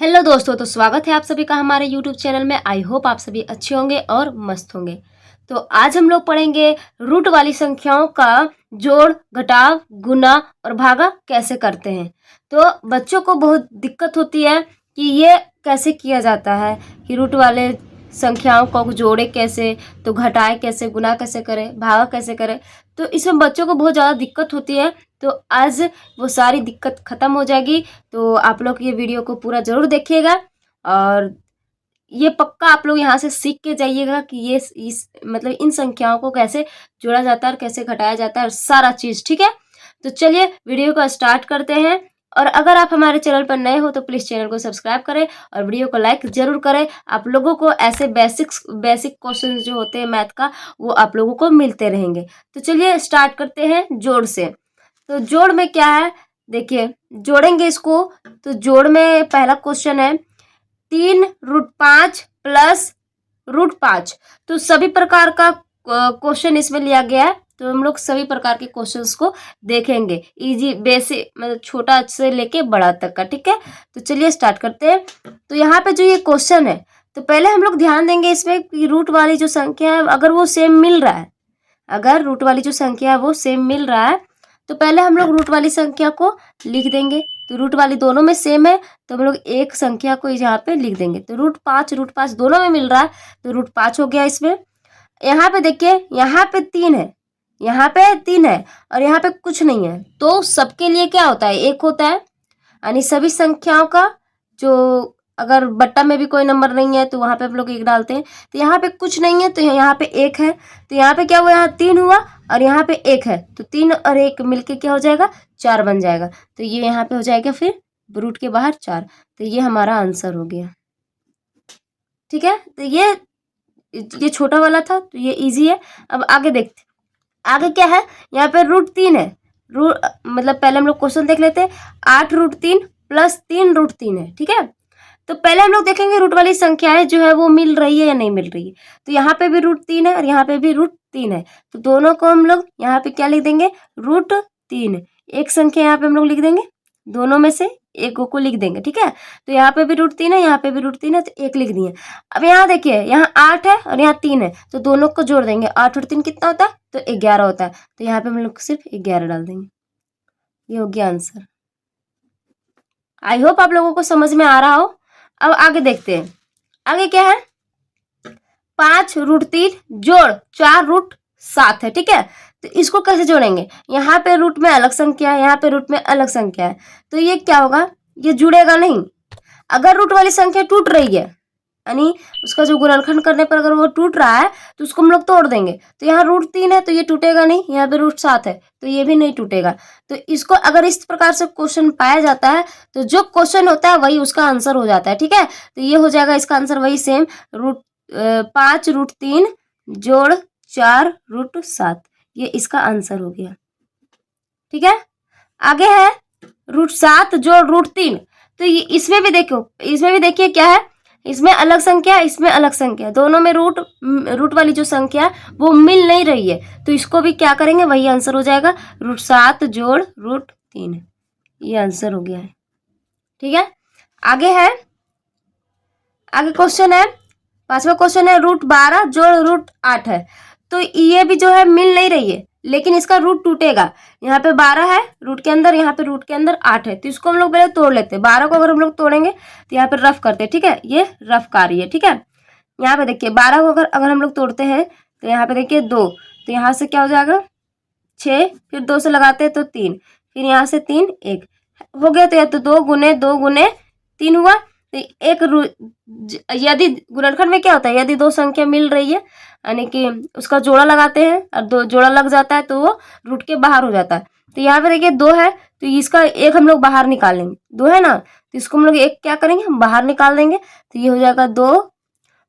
Hello दोस्तों, तो स्वागत है आप सभी का हमारे यूट्यूब चैनल में। आई होप आप सभी अच्छे होंगे और मस्त होंगे। तो आज हम लोग पढ़ेंगे रूट वाली संख्याओं का जोड़, घटाव, गुना और भागा कैसे करते हैं। तो बच्चों को बहुत दिक्कत होती है कि ये कैसे किया जाता है, कि रूट वाले संख्याओं को जोड़े कैसे, तो घटाए कैसे, गुना कैसे करें, भागा कैसे करें। तो इसमें बच्चों को बहुत ज़्यादा दिक्कत होती है। तो आज वो सारी दिक्कत ख़त्म हो जाएगी। तो आप लोग ये वीडियो को पूरा ज़रूर देखिएगा और ये पक्का आप लोग यहाँ से सीख के जाइएगा कि ये इस मतलब इन संख्याओं को कैसे जोड़ा जाता है और कैसे घटाया जाता है और सारा चीज़। ठीक है, तो चलिए वीडियो को स्टार्ट करते हैं। और अगर आप हमारे चैनल पर नए हो तो प्लीज़ चैनल को सब्सक्राइब करें और वीडियो को लाइक ज़रूर करें। आप लोगों को ऐसे बेसिक क्वेश्चन जो होते हैं मैथ का, वो आप लोगों को मिलते रहेंगे। तो चलिए स्टार्ट करते हैं जोड़ से। तो जोड़ में क्या है, देखिए जोड़ेंगे इसको। तो जोड़ में पहला क्वेश्चन है 3√5 प्लस √5। तो सभी प्रकार का क्वेश्चन इसमें लिया गया है। तो हम लोग सभी प्रकार के क्वेश्चंस को देखेंगे, इजी बेसिक मतलब छोटा से लेके बड़ा तक का। ठीक है, तो चलिए स्टार्ट करते हैं। तो यहाँ पे जो ये क्वेश्चन है, तो पहले हम लोग ध्यान देंगे इसमें कि रूट वाली जो संख्या है अगर वो सेम मिल रहा है, अगर रूट वाली जो संख्या है वो सेम मिल रहा है तो पहले हम लोग रूट वाली संख्या को लिख देंगे। तो रूट वाली दोनों में सेम है तो हम लोग एक संख्या को यहाँ पे लिख देंगे। तो √5 दोनों में मिल रहा है तो √5 हो गया इसमें। यहाँ पे देखिए, यहाँ पे 3 है, यहाँ पे 3 है और यहाँ पे कुछ नहीं है। तो सबके लिए क्या होता है, 1 होता है। यानी सभी संख्याओं का जो, अगर बट्टा में भी कोई नंबर नहीं है तो वहाँ पे हम लोग 1 डालते हैं। तो यहाँ पे कुछ नहीं है तो यहाँ पे 1 है। तो यहाँ पे क्या हुआ, यहाँ 3 हुआ और यहाँ पे 1 है। तो 3 और 1 मिलके क्या हो जाएगा, 4 बन जाएगा। तो ये यहाँ पे हो जाएगा फिर रूट के बाहर 4। तो ये हमारा आंसर हो गया। ठीक है, तो ये छोटा वाला था तो ये इजी है। अब आगे देखते, आगे क्या है, यहाँ पे √3 है। रूट मतलब पहले हम लोग क्वेश्चन देख लेते हैं। 8√3 प्लस 3√3 है। ठीक है, तो पहले हम लोग देखेंगे रूट वाली संख्याएं जो है वो मिल रही है या नहीं मिल रही है। तो यहाँ पे भी √3 है और यहाँ पे भी √3 है। तो दोनों को हम लोग यहाँ पे क्या लिख देंगे, √3। एक संख्या यहाँ पे हम लोग लिख देंगे, दोनों में से एक को लिख देंगे। ठीक है, तो यहाँ पे भी √3 है, यहाँ पे भी √3 है, तो 1 लिख दिए। अब यहाँ देखिए, यहाँ 8 है और यहाँ 3 है तो दोनों को जोड़ देंगे। 8 और 3 कितना होता है, तो 11 होता है। तो यहाँ पे हम लोग सिर्फ 11 डाल देंगे। ये हो गया आंसर। आई होप आप लोगों को समझ में आ रहा हो। अब आगे देखते हैं, आगे क्या है, 5√3 जोड़ 4√7 है। ठीक है, तो इसको कैसे जोड़ेंगे, यहाँ पे रूट में अलग संख्या है, यहाँ पे रूट में अलग संख्या है। तो ये क्या होगा, ये जुड़ेगा नहीं। अगर रूट वाली संख्या टूट रही है, यानी उसका जो गुणनखंड करने पर अगर वो टूट रहा है तो उसको हम लोग तोड़ देंगे। तो यहाँ √3 है तो ये टूटेगा नहीं, यहाँ पे √7 है तो ये भी नहीं टूटेगा। तो इसको अगर इस प्रकार से क्वेश्चन पाया जाता है तो जो क्वेश्चन होता है वही उसका आंसर हो जाता है। ठीक है, तो ये हो जाएगा इसका आंसर वही सेम, 5√3 जोड़ 4√7। ये इसका आंसर हो गया। ठीक है, आगे है √7 जोड़ √3। तो ये इसमें भी देखो, इसमें भी देखिए क्या है, इसमें अलग संख्या, इसमें अलग संख्या, दोनों में रूट वाली जो संख्या वो मिल नहीं रही है। तो इसको भी क्या करेंगे, वही आंसर हो जाएगा, √7 जोड़ √3। ये आंसर हो गया है। ठीक है, आगे है, आगे क्वेश्चन है, 5वां क्वेश्चन है √12 जोड़ √8 है। तो ये भी जो है मिल नहीं रही है लेकिन इसका रूट टूटेगा। यहाँ पे 12 है रूट के अंदर, यहाँ पे रूट के अंदर 8 है। तो इसको हम लोग पहले तोड़ लेते हैं। 12 को अगर हम लोग तोड़ेंगे तो यहाँ पे रफ करते हैं। ठीक है, ये रफ कार्य है। ठीक है, यहाँ पे देखिए 12 को अगर हम लोग तोड़ते हैं तो यहाँ पे देखिए 2, तो यहाँ से क्या हो जाएगा 6, फिर 2 से लगाते हैं तो 3, फिर यहाँ से 3, 1 हो गया। तो या तो 2 गुने 2 गुने 3 हुआ। तो यदि गुणनखंड में क्या होता है, यदि 2 संख्या मिल रही है यानी कि उसका जोड़ा लगाते हैं और 2 जोड़ा लग जाता है तो वो रूट के बाहर हो जाता है। तो यहाँ पे देखिए 2 है तो इसका 1 हम लोग बाहर निकाल लेंगे। 2 है ना, तो इसको हम लोग 1 क्या करेंगे, हम बाहर निकाल देंगे। तो ये हो जाएगा 2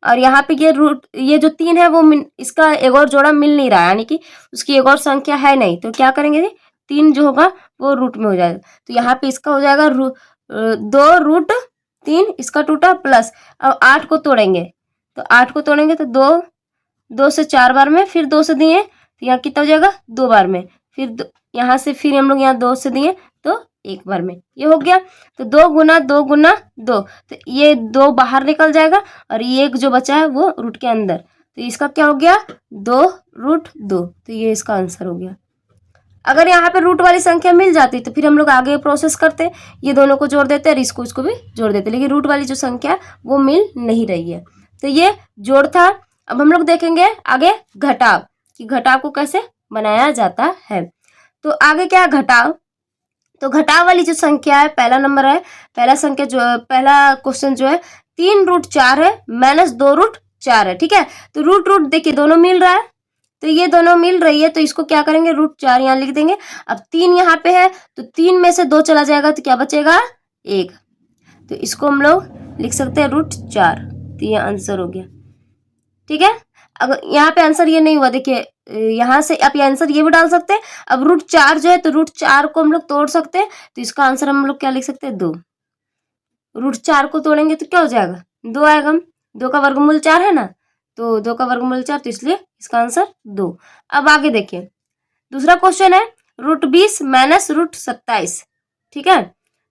और यहाँ पे ये जो 3 है वो इसका एक और जोड़ा मिल नहीं रहा है, यानी कि उसकी एक और संख्या है नहीं। तो क्या करेंगे, 3 जो होगा वो रूट में हो जाएगा। तो यहाँ पे इसका हो जाएगा 2√3, इसका टूटा प्लस। अब 8 को तोड़ेंगे तो 8 को तोड़ेंगे तो 2 से 4 बार में, फिर 2 से दिए तो यहाँ कितना हो जाएगा 2 बार में, फिर यहाँ से फिर हम लोग यहाँ 2 से दिए तो एक बार में, ये हो गया। तो 2 तो ये 2 बाहर निकल जाएगा और ये एक जो बचा है वो रूट के अंदर, तो इसका क्या हो गया 2√2, तो ये इसका आंसर हो गया। अगर यहाँ पे रूट वाली संख्या मिल जाती तो फिर हम लोग आगे प्रोसेस करते, ये दोनों को जोड़ देते और इसको भी जोड़ देते, लेकिन रूट वाली जो संख्या है वो मिल नहीं रही है। तो ये जोड़ था। अब हम लोग देखेंगे आगे घटाव, कि घटाव को कैसे बनाया जाता है। तो आगे क्या है घटाव, तो घटाव वाली जो संख्या है, पहला नंबर है, पहला क्वेश्चन जो है 3√4 है माइनस 2√4 है, ठीक है। तो रूट रूट देखिए दोनों मिल रहा है, तो ये दोनों मिल रही है, तो इसको क्या करेंगे √4 यहाँ लिख देंगे। अब 3 यहाँ पे है तो 3 में से 2 चला जाएगा तो क्या बचेगा 1, तो इसको हम लोग लिख सकते हैं √4, तो ये आंसर हो गया, ठीक है। अगर यहाँ पे आंसर ये नहीं हुआ, देखिए यहाँ से आप ये आंसर ये भी डाल सकते हैं। अब √4 जो है तो √4 को हम लोग तोड़ सकते हैं, तो इसका आंसर हम लोग क्या लिख सकते हैं 2। √4 को तोड़ेंगे तो क्या हो जाएगा 2 आएगा, 2 का वर्गमूल 4 है ना, तो 2 का वर्गमूल 4, तो इसलिए इसका आंसर 2। अब आगे देखिए दूसरा क्वेश्चन है √20 माइनस √27, ठीक है।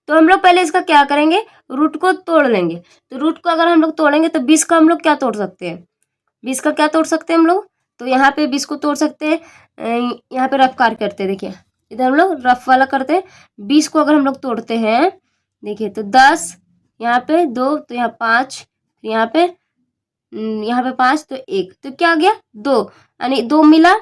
तो हम लोग पहले इसका क्या करेंगे रूट को तोड़ लेंगे। तो रूट को अगर हम लोग तोड़ेंगे तो 20 का हम लोग क्या तोड़ सकते हैं, 20 का क्या तोड़ सकते हैं हम लोग, तो यहाँ पे 20 को तोड़ सकते हैं, यहाँ पे रफ कार करते हैं, देखिए इधर हम लोग रफ वाला करते हैं। 20 को अगर हम लोग तोड़ते हैं देखिए तो 10, यहाँ पे 2, तो यहाँ 5, यहाँ पे 5, तो 1, तो क्या आ गया 2, यानी 2 मिला,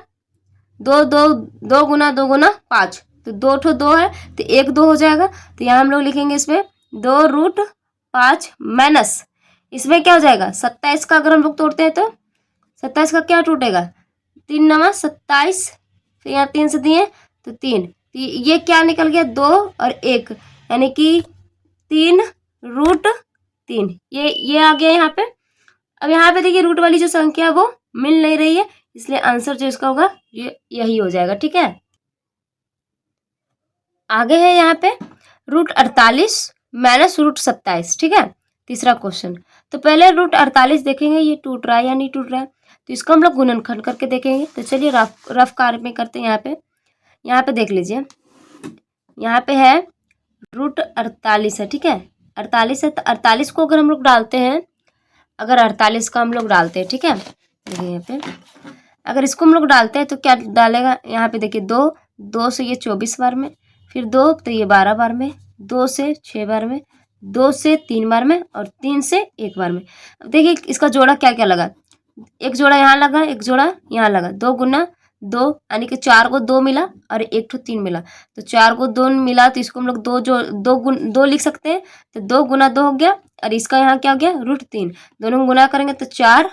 2 2 2 गुना 2 गुना 5, तो 2 ठो 2 है तो 1 2 हो जाएगा। तो यहाँ हम लोग लिखेंगे इसमें 2√5 माइनस, इसमें क्या हो जाएगा 27 का अगर हम लोग तोड़ते हैं तो 27 का क्या टूटेगा 3 9 27, फिर यहाँ 3 से दिए तो 3, तो ये क्या निकल गया 2 और 1, यानी कि 3√3, ये आ गया यहाँ पे। अब यहाँ पे देखिए रूट वाली जो संख्या है वो मिल नहीं रही है, इसलिए आंसर जो इसका होगा ये यही हो जाएगा, ठीक है। आगे है यहाँ पे √48 माइनस √27, ठीक है, तीसरा क्वेश्चन। तो पहले √48 देखेंगे ये टूट रहा है या नहीं टूट रहा है, तो इसको हम लोग गुणनखंड करके देखेंगे। तो चलिए रफ कार्य में करते हैं। यहाँ पे देख लीजिए, यहाँ पे है √48 है, ठीक है, 48 है, तो 48 को अगर हम लोग डालते हैं, अगर 48 का हम लोग डालते हैं, ठीक है, देखिए यहाँ पे अगर इसको हम लोग डालते हैं तो क्या डालेगा, यहाँ पे देखिए 2 से ये 24 बार में, फिर 2 तो ये 12 बार में, 2 से 6 बार में, 2 से 3 बार में और 3 से 1 बार में। अब देखिए इसका जोड़ा क्या क्या लगा, एक जोड़ा यहाँ लगा, एक जोड़ा यहाँ लगा, 2 गुना 2, यानी कि 4 को 2 मिला और 1 ठो 3 मिला, तो 4 को 2 मिला तो इसको हम लोग 2 लिख सकते हैं, तो 2 गुना 2 हो गया, और इसका यहाँ क्या हो गया √3, दोनों गुना करेंगे तो 4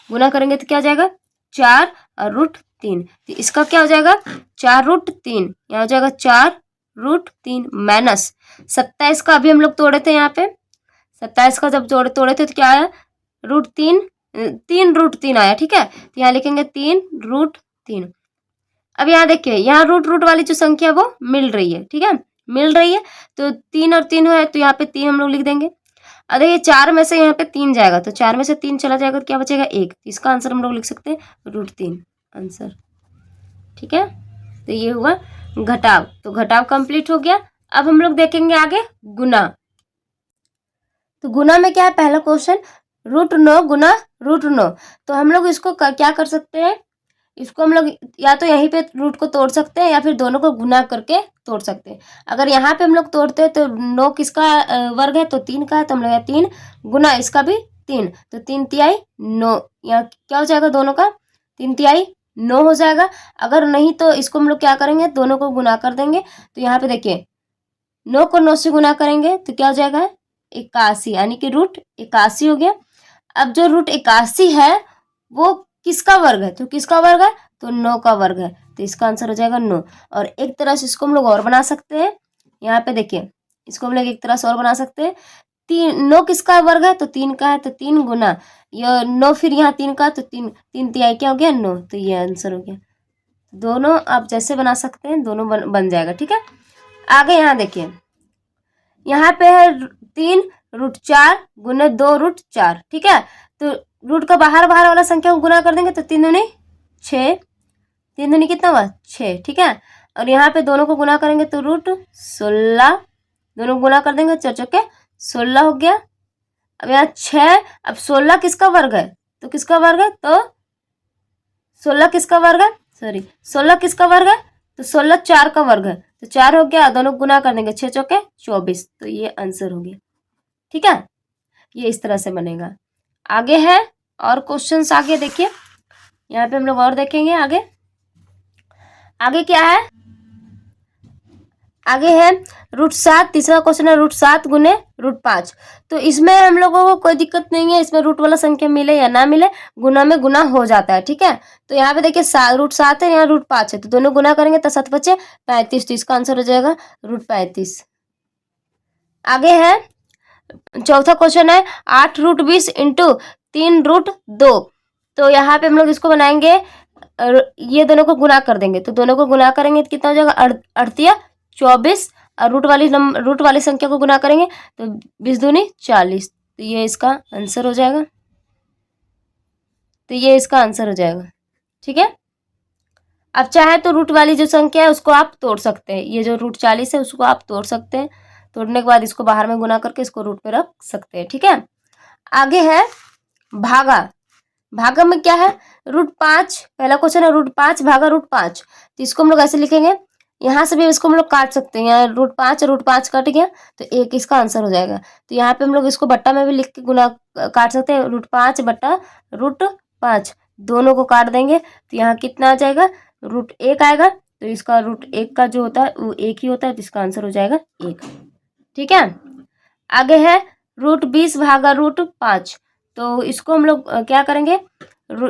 गुना करेंगे तो क्या हो जाएगा 4 और √3, तो इसका क्या हो जाएगा 4√3, यहाँ हो जाएगा 4√3 माइनस 27 का अभी हम लोग तोड़े थे, यहाँ पे 27 का जब तोड़े थे तो क्या आया √3 आया, ठीक है। तो यहाँ लिखेंगे 3√3। अब यहाँ देखिए यहाँ रूट वाली जो संख्या वो मिल रही है, ठीक है, मिल रही है, तो 3 और 3 है तो यहाँ पे 3 हम लोग लिख देंगे। अब देखिए 4 में से यहाँ पे 3 जाएगा, तो 4 में से 3 चला जाएगा तो क्या बचेगा 1, इसका आंसर हम लोग लिख सकते हैं √3 आंसर, ठीक है। तो ये हुआ घटाव, तो घटाव कंप्लीट हो गया। अब हम लोग देखेंगे आगे गुना। तो गुना में क्या है, पहला क्वेश्चन √9 गुना √9, तो हम लोग इसको क्या कर सकते हैं, इसको हम लोग या तो यहीं पे रूट को तोड़ सकते हैं या फिर दोनों को गुना करके तोड़ सकते हैं। अगर यहाँ पे हम लोग तोड़ते हैं तो 9 किसका वर्ग है, तो 3 का है, तो हम लोग 3 गुना इसका भी 3, तो 3 तिहाई 9, यहाँ क्या हो जाएगा दोनों का 3 तिहाई 9 हो जाएगा। अगर नहीं तो इसको हम लोग क्या करेंगे दोनों को गुना कर देंगे, तो यहाँ पे देखिए 9 को 9 से गुना करेंगे तो क्या हो जाएगा 81, यानी कि √81 हो गया। अब जो √81 है वो किसका वर्ग है, तो किसका वर्ग है, तो 9 का वर्ग है, तो इसका आंसर हो जाएगा 9। और एक तरह से इसको हम लोग और बना सकते हैं, यहाँ पे देखिए इसको हम लोग एक तरह से और बना सकते हैं, 9 किसका वर्ग है, तो 3 का है, तो 3 गुना ये 9, फिर यहाँ 3 का, तो 3 तिहाई क्या हो गया 9, तो ये आंसर हो गया। दोनों आप जैसे बना सकते हैं दोनों बन जाएगा, ठीक है। आगे यहाँ देखिए यहाँ पे है 3√4 गुना 2√4, ठीक है। तो रूट का बाहर वाला संख्या को गुना कर देंगे तो 3 दूनी 6, 3 दूनी कितना हुआ 6, ठीक है। और यहाँ पे दोनों को गुना करेंगे तो रूट 16, दोनों को गुना कर देंगे, 4 चौके 16 हो गया। अब यहाँ 6, अब 16 किसका वर्ग है, तो किसका वर्ग है, तो 16 किसका वर्ग है, सॉरी 16 किसका वर्ग है, तो 16 4 का वर्ग है, तो 4 हो गया, दोनों गुना कर देंगे, 6 चौके 24, तो ये आंसर हो गया। ठीक है, ये इस तरह से बनेगा। आगे है और क्वेश्चंस, आगे देखिए, यहाँ पे हम लोग और देखेंगे आगे। आगे क्या है, आगे है √7, तीसरा क्वेश्चन है √7 गुने √5। तो इसमें हम लोगों को कोई दिक्कत नहीं है, इसमें रूट वाला संख्या मिले या ना मिले, गुना में गुना हो जाता है। ठीक है, तो यहाँ पे देखिए √7 है, यहाँ √5 है, तो दोनों गुना करेंगे तो 7 बचे 35, तो इसका आंसर हो जाएगा √35। आगे है चौथा क्वेश्चन है 8√20 इंटू 3√2। तो यहाँ पे हम लोग इसको बनाएंगे, ये दोनों को गुना कर देंगे, तो दोनों को गुना करेंगे तो कितना हो जाएगा, 24, और रूट वाली संख्या को गुना करेंगे तो 20 दूनी 40, तो ये इसका आंसर हो जाएगा, तो ये इसका आंसर हो जाएगा। ठीक है, अब चाहे तो रूट वाली जो संख्या है उसको आप तोड़ सकते हैं, ये जो √40 है उसको आप तोड़ सकते हैं, तोड़ने के बाद इसको बाहर में गुना करके इसको रूट पे रख सकते हैं। ठीक है, आगे है भागा। भागा में क्या है, √5, पहला क्वेश्चन है √5 भागा √5, तो इसको हम लोग ऐसे लिखेंगे, यहाँ से भी इसको हम लोग काट सकते हैं, √5 और √5 कट गया तो 1 इसका आंसर हो जाएगा। तो यहाँ पे हम लोग इसको बट्टा में भी लिख के गुना काट सकते हैं, √5 बट्टा √5, दोनों को काट देंगे तो यहाँ कितना आ जाएगा, √1 आएगा, तो इसका √1 का जो होता है वो 1 ही होता है, तो इसका आंसर हो जाएगा 1। ठीक है, आगे है √20 भागा √5, तो इसको हम लोग क्या करेंगे,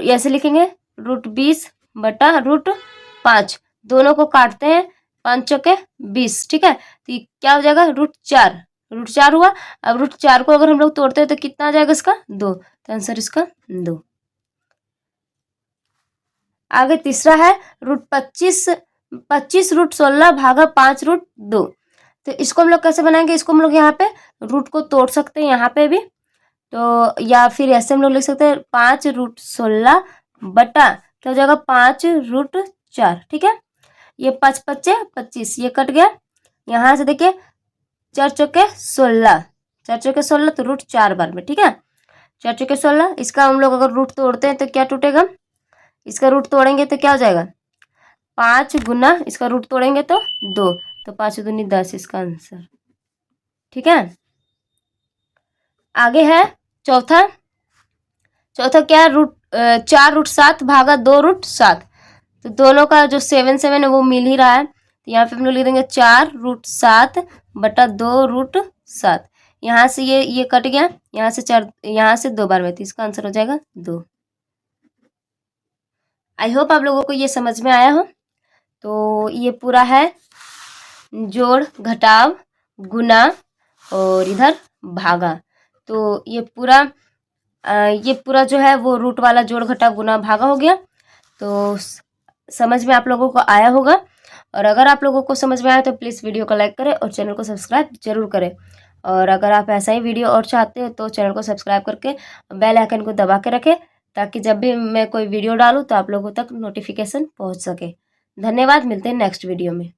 ऐसे लिखेंगे, √20 बटा √5, दोनों को काटते हैं, 5 चौके 20। ठीक है, तो ये क्या हो जाएगा, √4 हुआ। अब √4 को अगर हम लोग तोड़ते हैं तो कितना आ जाएगा इसका, 2, तो आंसर इसका 2। आगे तीसरा है √25 √16 भागा 5√2। तो इसको हम लोग कैसे बनाएंगे, इसको हम लोग यहाँ पे रूट को तोड़ सकते हैं, यहाँ पे भी, तो या फिर ऐसे हम लोग लिख सकते हैं 5√16 बटा क्या हो जाएगा, 5√4। ठीक है, ये 5 पच्चे 25, ये कट गया, यहाँ से देखिए 4 चौके 16, 4 चौके 16, तो √4 बार में। ठीक है, 4 चौके 16, इसका हम लोग अगर रूट तोड़ते हैं तो क्या टूटेगा, इसका रूट तोड़ेंगे तो क्या हो जाएगा, 5 गुना इसका रूट तोड़ेंगे तो 2, तो 5 दूनी 10 इसका आंसर। ठीक है, आगे है चौथा क्या है, 4√7 भागा 2√7। तो दोनों का जो 7 है वो मिल ही रहा है, तो यहाँ पे हम लोग लिख देंगे 4√7 बटा 2√7, यहाँ से ये कट गया, यहाँ से 4, यहाँ से 2 बार में, तो इसका आंसर हो जाएगा 2। आई होप आप लोगों को ये समझ में आया हो। तो ये पूरा है जोड़ घटाव गुना और इधर भागा, तो ये पूरा जो है वो रूट वाला जोड़ घटाव गुना भागा हो गया। तो समझ में आप लोगों को आया होगा, और अगर आप लोगों को समझ में आया तो प्लीज़ वीडियो को लाइक करें और चैनल को सब्सक्राइब जरूर करें। और अगर आप ऐसा ही वीडियो और चाहते हो तो चैनल को सब्सक्राइब करके बेल आइकन को दबा के रखें, ताकि जब भी मैं कोई वीडियो डालूँ तो आप लोगों तक नोटिफिकेशन पहुंच सके। धन्यवाद, मिलते हैं नेक्स्ट वीडियो में।